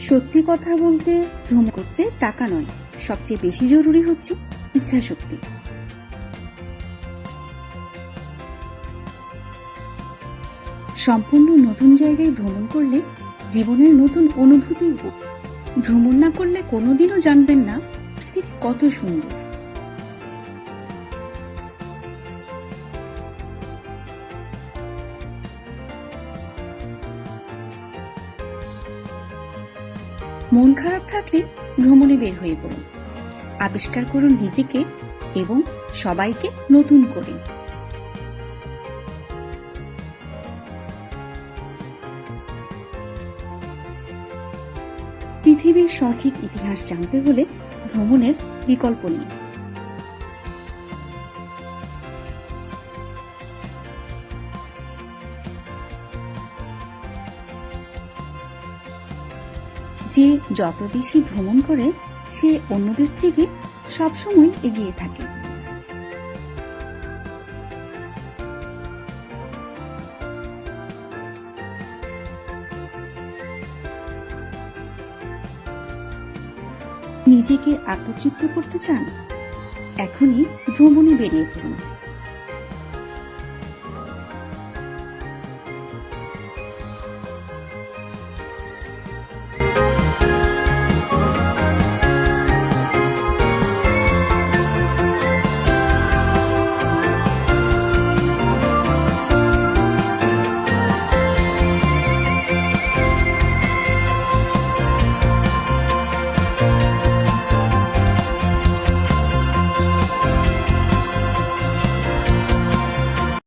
সত্যি কথা বলতে, ভ্রমণ করতে টাকা নয়, সবচেয়ে বেশি জরুরি হচ্ছে ইচ্ছা শক্তি। সম্পূর্ণ নতুন জায়গায় ভ্রমণ করলে জীবনের নতুন অনুভূতি ভ্রমণ না করলে কোনোদিনও জানবেন না পৃথিবী কত সুন্দর। মন খারাপ থাকলে ভ্রমণে বের হয়ে পড়ুন, আবিষ্কার করুন নিজেকে এবং সবাইকে নতুন করে। পৃথিবীর সঠিক ইতিহাস জানতে হলে ভ্রমণের বিকল্প নেই। যে যত বেশি ভ্রমণ করে সে অন্যদের থেকে সবসময় এগিয়ে থাকে। নিজেকে আত্মতৃপ্ত করতে চান? এখনই ভ্রমণে বেরিয়ে পড়ুন।